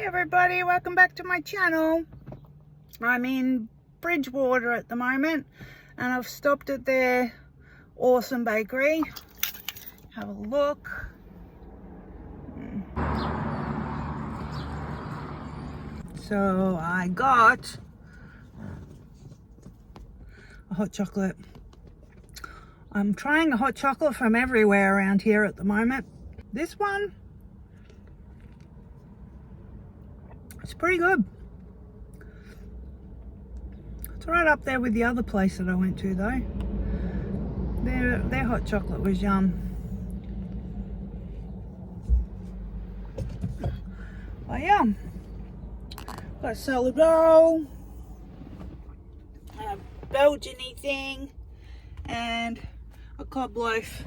Everybody, welcome back to my channel. I'm in Bridgewater at the moment and I've stopped at their awesome bakery. Have a look. So I got a hot chocolate. I'm trying a hot chocolate from everywhere around here at the moment. This one, it's pretty good. It's right up there with the other place that I went to though. Their hot chocolate was yum. Oh yeah. Got a salad roll, a Belgian-y thing, and a cob loaf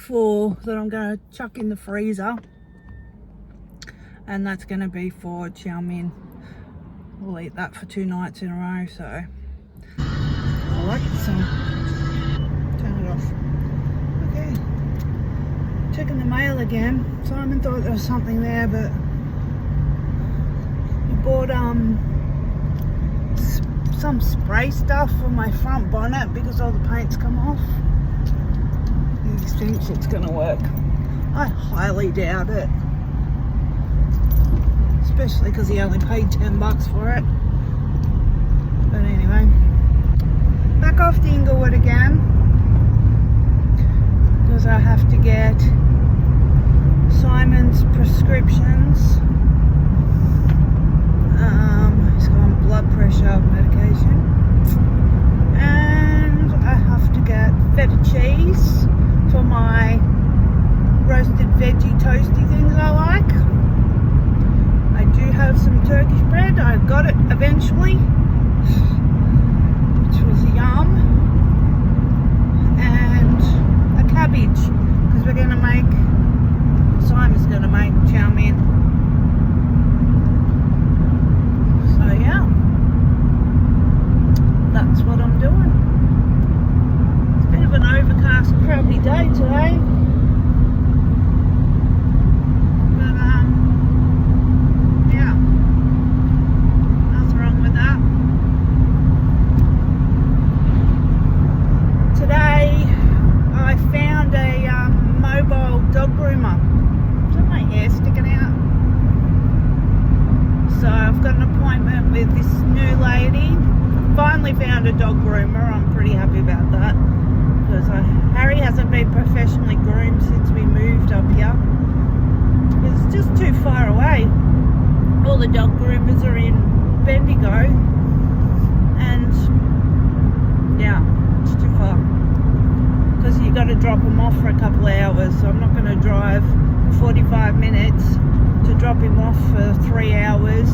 that I'm going to chuck in the freezer. And that's going to be for chow mein. We'll eat that for 2 nights in a row, so I like it, so turn it off. Okay, checking the mail again. Simon thought there was something there, but he bought some spray stuff for my front bonnet because all the paint's come off. He thinks it's going to work. I highly doubt it. Especially because he only paid $10 for it. But anyway, back off to Inglewood again because I have to get Simon's prescriptions. He's got blood pressure medication, and I have to get feta cheese for my roasted veggie toasty things I like. I do have some Turkish bread. I got it eventually, which was yum, and a cabbage because we're going to make, Simon's going to make chow mein. So yeah, that's what I'm doing. It's a bit of an overcast, crappy day today. Dog groomer. Is that my hair sticking out? So I've got an appointment with this new lady. Finally found a dog groomer. I'm pretty happy about that because Harry hasn't been professionally groomed since we moved up here. It's just too far away. All the dog groomers are in Bendigo and yeah, it's too far. Because you got to drop them off for a couple of hours, so I'm not going to drive 45 minutes to drop him off for 3 hours,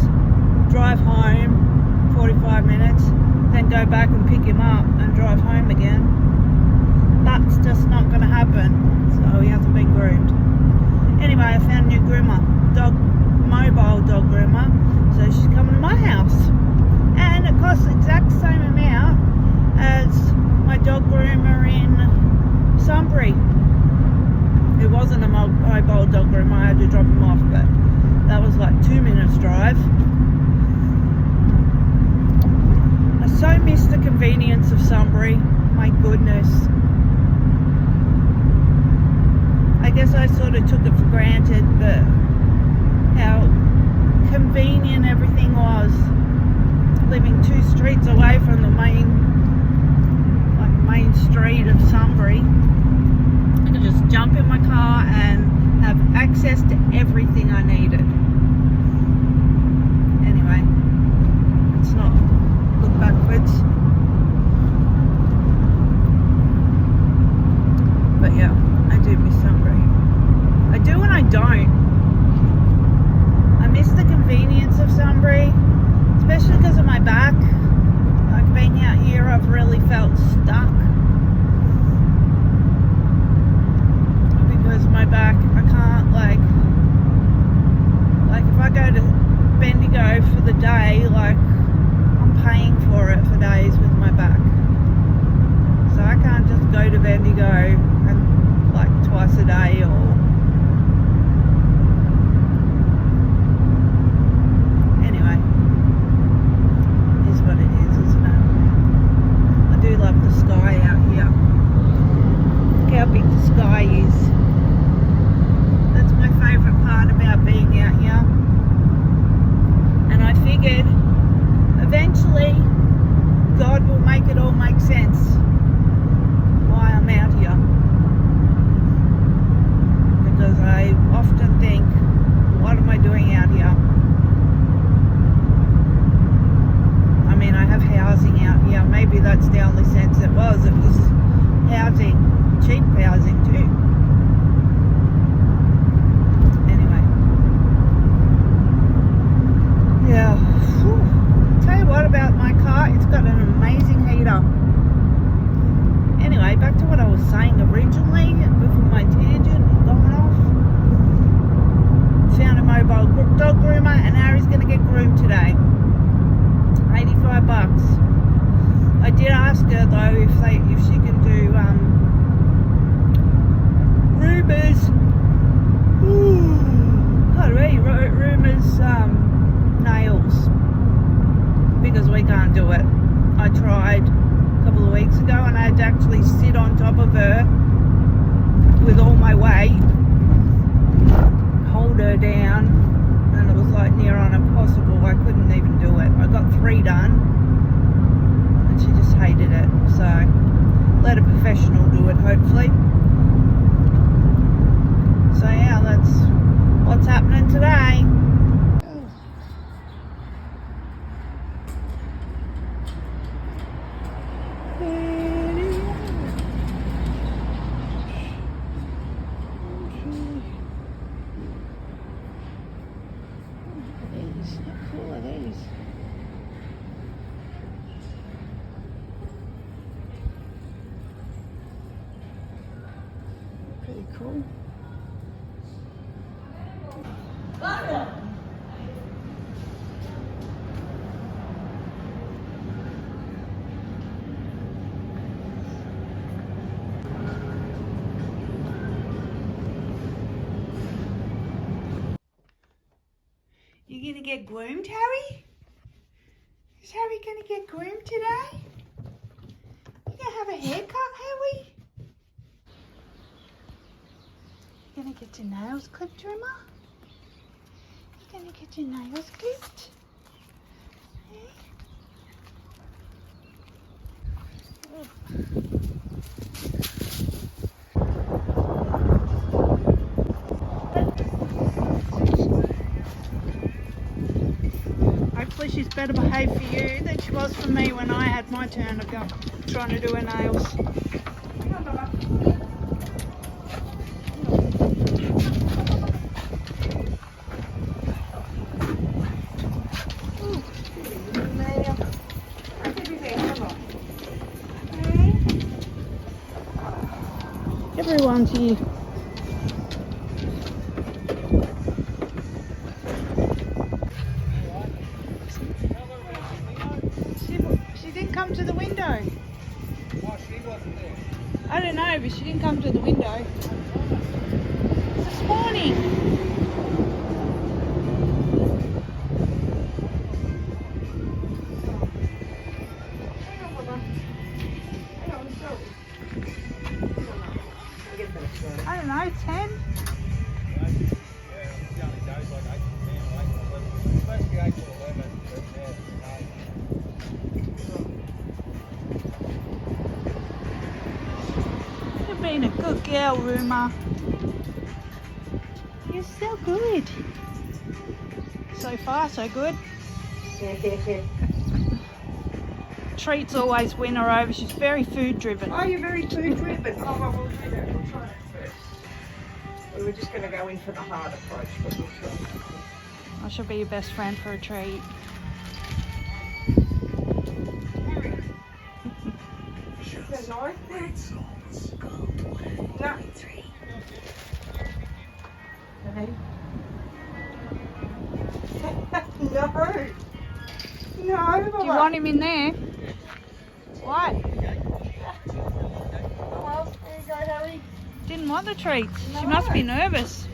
drive home 45 minutes, then go back and pick him up and drive home again. That's just not going to happen, so he hasn't been groomed. Anyway, I found a new groomer, mobile dog groomer, so she's coming to my house, and it costs the exact same amount as my dog groomer in Sunbury. It wasn't a mobile dog groomer, I had to drop him off, but that was like 2 minutes drive. I so miss the convenience of Sunbury, my goodness. I guess I sort of took it for granted, but how convenient everything was, living 2 streets away from the main street of Sunbury. I could just jump in my car and have access to everything I needed. Anyway, let's not look backwards. But yeah, I do miss Sunbury. I do and I don't. I miss the convenience of Sunbury, especially because of my back. Like being out here, I've really felt stuck. Because my back, I can't like if I go to Bendigo for the day, like I'm paying for it for days with my back. So I can't just go to Bendigo and like twice a day or groomer, and Harry's going to get groomed today. $85. I did ask her though if she can do Rumourlea's Rumourlea's nails, because we can't do it. I tried a couple of weeks ago and I had to actually sit on top of her with all my weight, hold her down, and it was like near on impossible. I couldn't even do it. I got 3 done and she just hated it, so let a professional do it, hopefully. So yeah, that's what's happening today. How cool are these? Pretty cool. You gonna get groomed, Harry? Is Harry gonna get groomed today? You gonna have a haircut, Harry? You gonna get your nails clipped, Rimmer? You gonna get your nails clipped? Hopefully she's better behaved for you than she was for me when I had my turn of trying to do her nails. Everyone's here. She didn't come to the window. Oh, she wasn't there. I don't know, but she didn't come to the window. This morning. I don't know, 10? You've been a good girl, Rumour. You're so good. So far, so good. Treats always win her over. She's very food driven. Oh, you're very food driven. Oh, well, we'll do that. We'll try that first. We were just going to go in for the hard approach, but we'll try. I shall be your best friend for a treat. Is that nice? No. Okay. No. No. Do you want him in there? What? Well, there you go, Harry. Didn't want the treats. No. She must be nervous.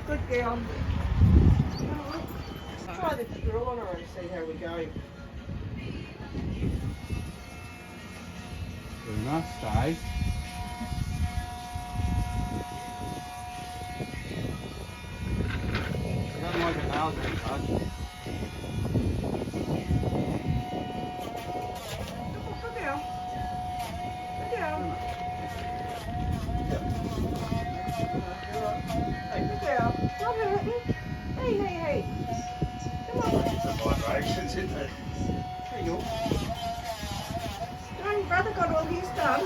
Good girl. Let's try the drill on her and see how we go. Very nice, Dave. I don't like the nails very much. Good girl. Good girl. Hey, good girl. Not hurting. Hey. Come on. Vibrations, isn't it? There you go. My brother got all his done.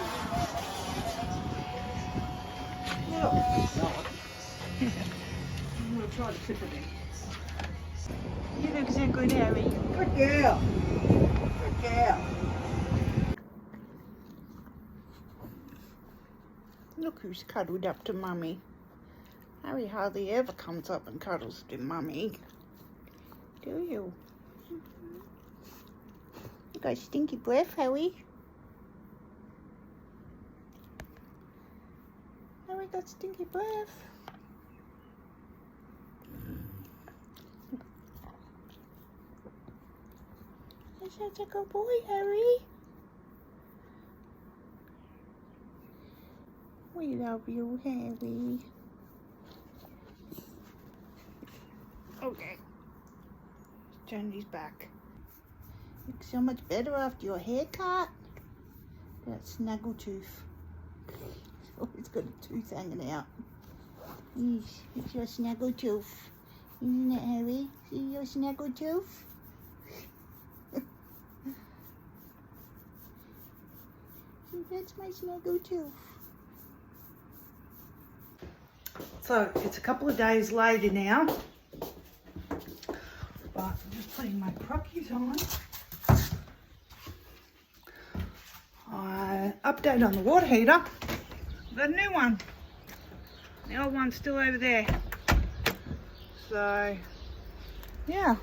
Look. I'm going to try to tip it in. You look so good, Harry. Good girl. Good girl. Look who's cuddled up to Mummy. Harry hardly ever comes up and cuddles to Mummy. Do you? You got stinky breath, Harry. Harry got stinky breath. You're such a good boy, Harry. We love you, Harry. Okay. Turn these back. You look so much better after your haircut. That snuggle tooth. Oh, it's got a tooth hanging out. Yes, it's your snuggle tooth. Isn't it, Harry? See your snuggle tooth? See, that's my snuggle tooth. So, it's a couple of days later now. But I'm just putting my crockies on. Update on the water heater. Got a new one. The old one's still over there. So, yeah.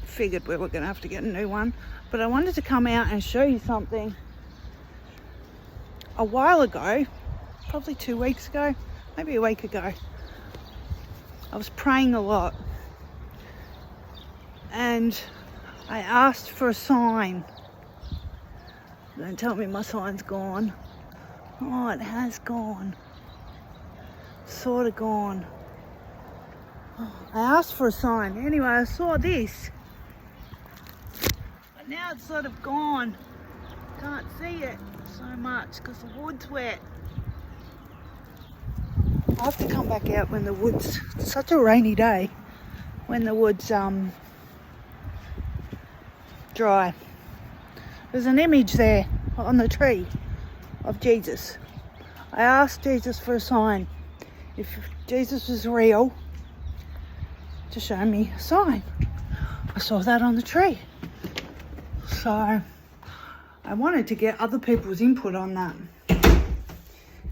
Figured we were going to have to get a new one. But I wanted to come out and show you something. A while ago, probably 2 weeks ago, maybe a week ago, I was praying a lot. And I asked for a sign. Don't tell me my sign's gone. Oh, it has gone. Sort of gone. Oh, I asked for a sign. Anyway, I saw this. But now it's sort of gone. Can't see it so much because the wood's wet. I have to come back out when the wood's... It's such a rainy day. When the wood's dry. There's an image there on the tree of Jesus. I asked Jesus for a sign. If Jesus was real, to show me a sign. I saw that on the tree. So I wanted to get other people's input on that.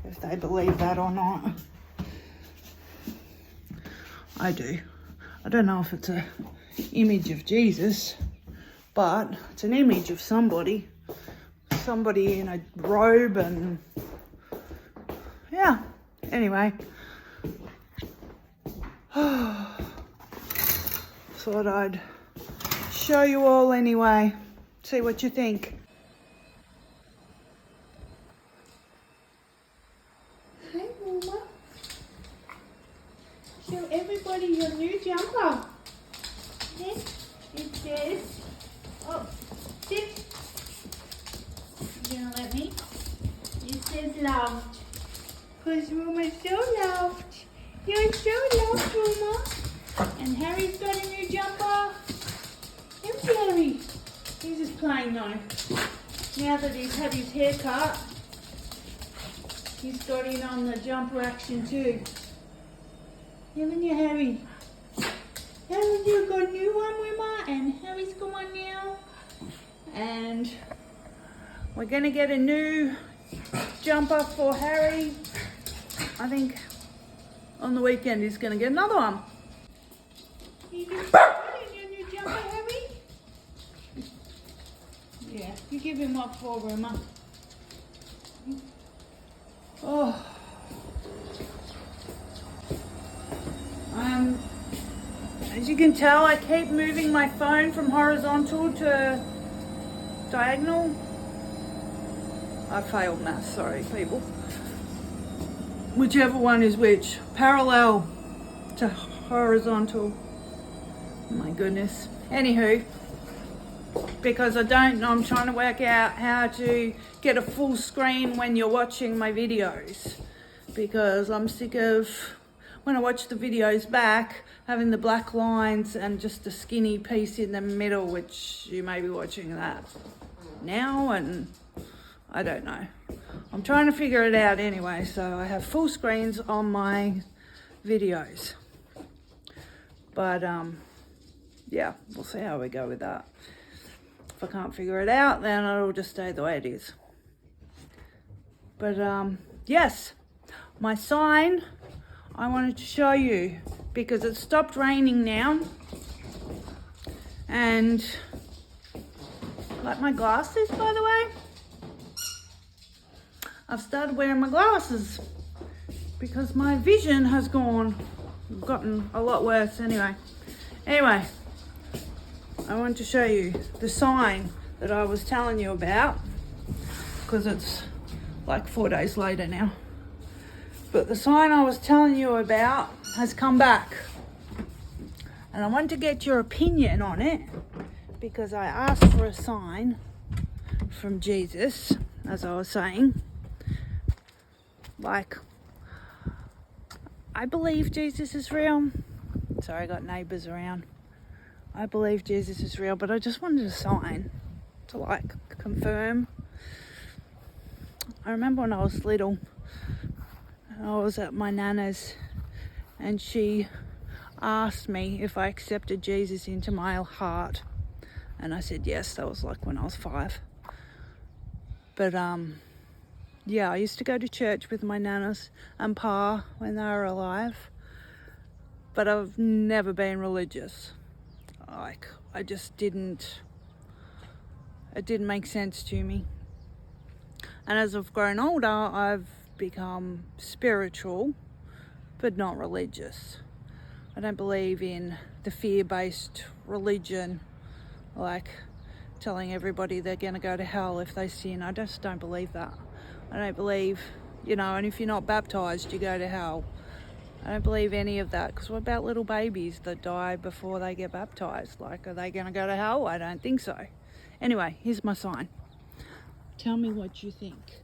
If they believe that or not. I do. I don't know if it's an image of Jesus, but it's an image of somebody in a robe and yeah, anyway. Thought I'd show you all anyway, see what you think. Hi, Mama. Show everybody your new jumper. It says, oh, sit. You gonna let me? It says loved. Because Rumourlea's so loved. You're so loved, Rumourlea. And Harry's got a new jumper. How's Harry? He's just playing though. Now that he's had his hair cut, he's got in on the jumper action too. Haven't you, Harry? Haven't you got a new one, Rumourlea? And Harry's got one now. And we're going to get a new jumper for Harry. I think on the weekend he's going to get another one. You just got your new jumper, Harry? Yeah, you give him what for, Rumourlea? Oh. As you can tell, I keep moving my phone from horizontal to diagonal. I failed math, sorry people. Whichever one is which. Parallel to horizontal. My goodness. Anywho, because I don't know, I'm trying to work out how to get a full screen when you're watching my videos. Because I'm sick of, when I watch the videos back, having the black lines and just a skinny piece in the middle, which you may be watching that now, and I don't know. I'm trying to figure it out anyway, so I have full screens on my videos. But yeah, we'll see how we go with that. If I can't figure it out, then it'll just stay the way it is. But yes, my sign, I wanted to show you because it stopped raining now. And like my glasses, by the way, I've started wearing my glasses because my vision has gotten a lot worse anyway. Anyway, I want to show you the sign that I was telling you about because it's like 4 days later now. But the sign I was telling you about has come back. And I want to get your opinion on it because I asked for a sign from Jesus, as I was saying. Like, I believe Jesus is real. Sorry, I got neighbours around. I believe Jesus is real, but I just wanted a sign to like confirm. I remember when I was little, I was at my nana's and she asked me if I accepted Jesus into my heart. And I said yes. That was like when I was 5. But yeah, I used to go to church with my nanas and pa when they were alive. But I've never been religious. Like, I just didn't, it didn't make sense to me. And as I've grown older, I've become spiritual, but not religious. I don't believe in the fear-based religion, like telling everybody they're going to go to hell if they sin. I just don't believe that. I don't believe, and if you're not baptized, you go to hell. I don't believe any of that, because what about little babies that die before they get baptized? Like, are they going to go to hell? I don't think so. Anyway, here's my sign. Tell me what you think.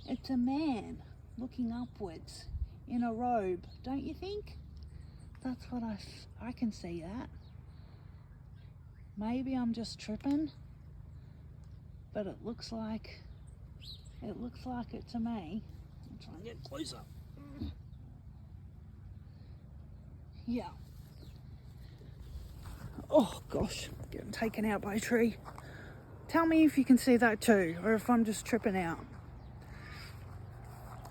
It's a man looking upwards in a robe, don't you think? That's what I can see that. Maybe I'm just tripping, but it looks like it to me. I'm trying to get closer. Yeah. Oh gosh, getting taken out by a tree. Tell me if you can see that too, or if I'm just tripping out.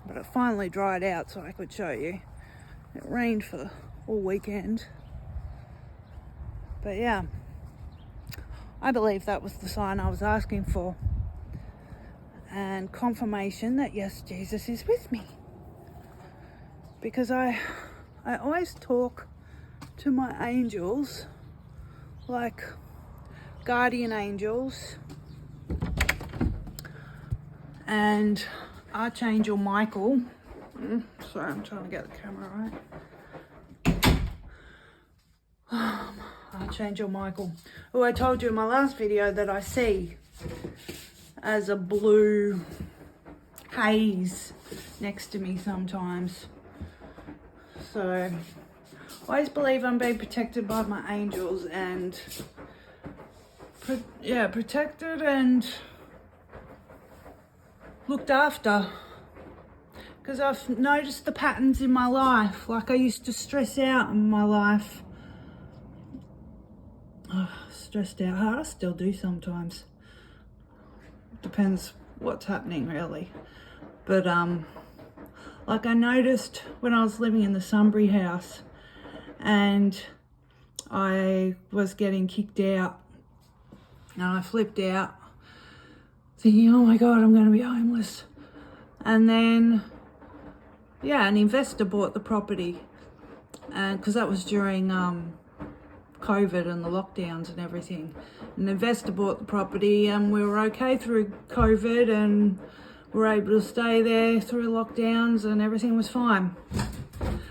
But it finally dried out so I could show you. It rained for all weekend. But yeah, I believe that was the sign I was asking for. And confirmation that yes, Jesus is with me. Because I always talk to my angels, like guardian angels, and Archangel Michael. Sorry, I'm trying to get the camera right. Archangel Michael, who I told you in my last video that I see as a blue haze next to me sometimes. So I always believe I'm being protected by my angels and protected and looked after, because I've noticed the patterns in my life. Like, I used to stress out in my life. Stressed out hard. I still do sometimes. Depends what's happening really. But like, I noticed when I was living in the Sunbury house and I was getting kicked out and I flipped out thinking, oh my God, I'm going to be homeless. And then, yeah, an investor bought the property, and because that was during COVID and the lockdowns and everything. An investor bought the property and we were okay through COVID and we were able to stay there through lockdowns and everything was fine.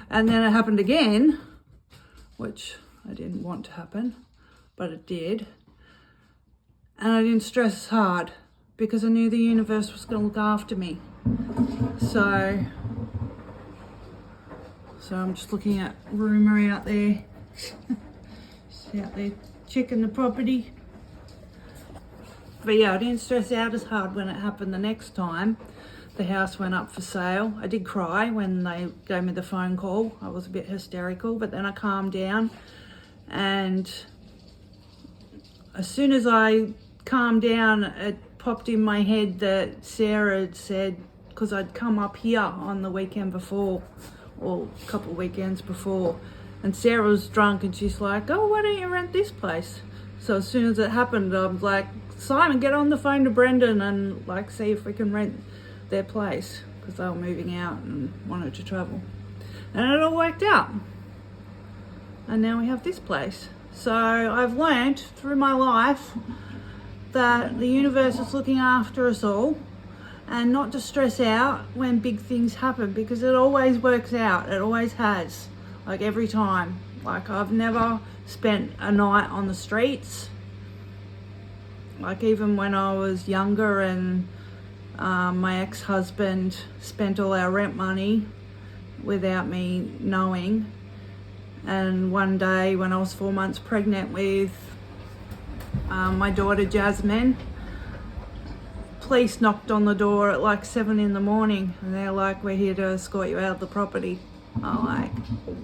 And then it happened again, which I didn't want to happen, but it did. And I didn't stress as hard because I knew the universe was going to look after me. So I'm just looking at Rumourlea out there. She's out there checking the property. But yeah, I didn't stress out as hard when it happened the next time. The house went up for sale. I did cry when they gave me the phone call. I was a bit hysterical, but then I calmed down. And as soon as I calmed down, it popped in my head that Sarah had said because I'd come up here on the weekend before, or a couple of weekends before, and Sarah was drunk and she's like, oh, why don't you rent this place? So as soon as it happened, I was like, Simon, get on the phone to Brendan and like see if we can rent their place, because they were moving out and wanted to travel. And it all worked out. And now we have this place. So I've learnt through my life that the universe is looking after us all, and not to stress out when big things happen, because it always works out. It always has, like every time. Like I've never spent a night on the streets. Like even when I was younger and my ex-husband spent all our rent money without me knowing. And one day when I was 4 months pregnant with my daughter Jasmine, police knocked on the door at like 7 in the morning and they're like, we're here to escort you out of the property. I'm like,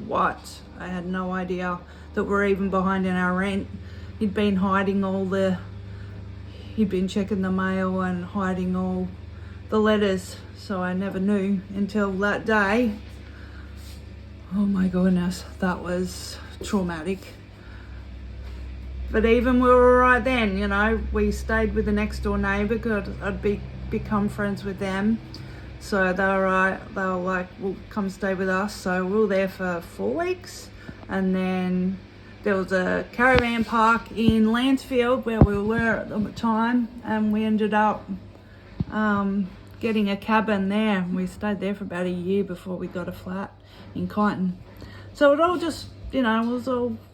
what? I had no idea that we're even behind in our rent. He'd been checking the mail and hiding all the letters, so I never knew until that day. Oh my goodness, that was traumatic. But even we were right then, you know, we stayed with the next door neighbour because I'd become friends with them. So they were right, they were like, well, come stay with us. So we were there for 4 weeks. And then there was a caravan park in Lansfield where we were at the time. And we ended up getting a cabin there. We stayed there for about a year before we got a flat in Kyneton. So it all just, you know,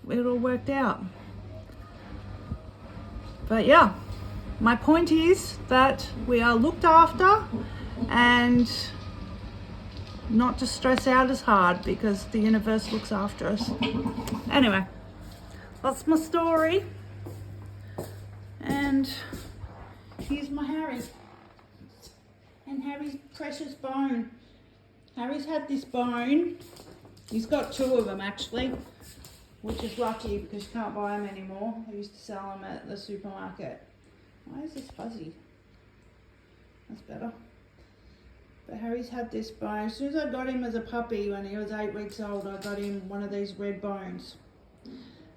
it all worked out. But yeah, my point is that we are looked after and not to stress out as hard, because the universe looks after us. Anyway, that's my story. And here's my Harry. And Harry's precious bone. Harry's had this bone. He's got 2 of them actually, which is lucky because you can't buy them anymore. I used to sell them at the supermarket. Why is this fuzzy? That's better. But Harry's had this bone. As soon as I got him as a puppy, when he was 8 weeks old, I got him one of these red bones.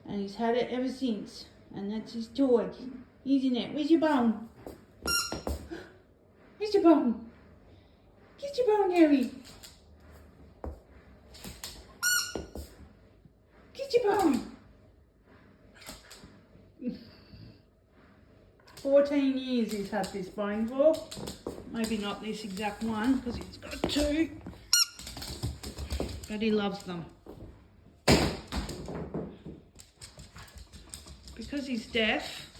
And he's had it ever since. And that's his toy, isn't it? Where's your bone? Where's your bone? Get your bone, Harry. Get your bone. 14 years he's had this bone for. Maybe not this exact one because he's got 2. But he loves them. Because he's deaf,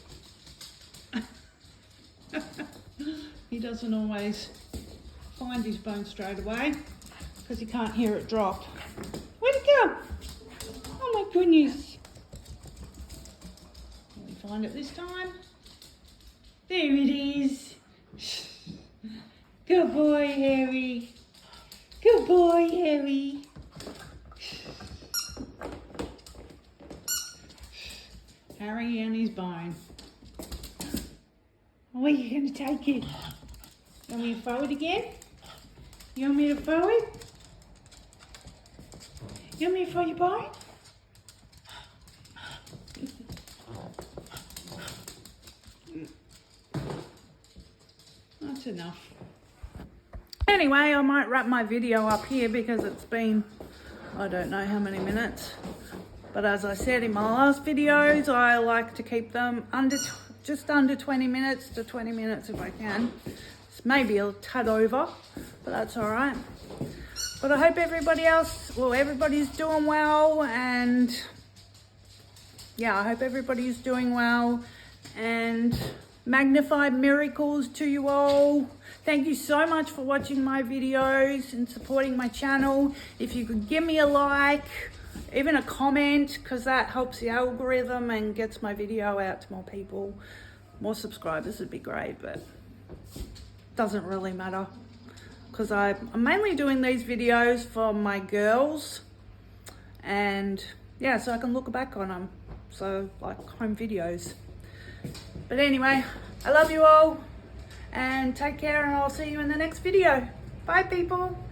he doesn't always find his bone straight away because he can't hear it drop. Where'd it go? Oh my goodness. Can we find it this time? There it is. Good boy, Harry. Good boy, Harry. Harry and his bone. Where are you going to take it? You want me to throw it again? You want me to throw it? You want me to throw your bone? That's enough. Anyway, I might wrap my video up here because it's been, I don't know how many minutes. But as I said in my last videos, I like to keep them just under 20 minutes to 20 minutes if I can. It's maybe a tad over, but that's all right. But I hope everybody's doing well, and yeah, I hope everybody's doing well, and magnified miracles to you all. Thank you so much for watching my videos and supporting my channel. If you could give me a like, even a comment, because that helps the algorithm and gets my video out to more people. More subscribers would be great, but doesn't really matter because I'm mainly doing these videos for my girls, and yeah, so I can look back on them, so like home videos. But anyway, I love you all and take care, and I'll see you in the next video. Bye, people.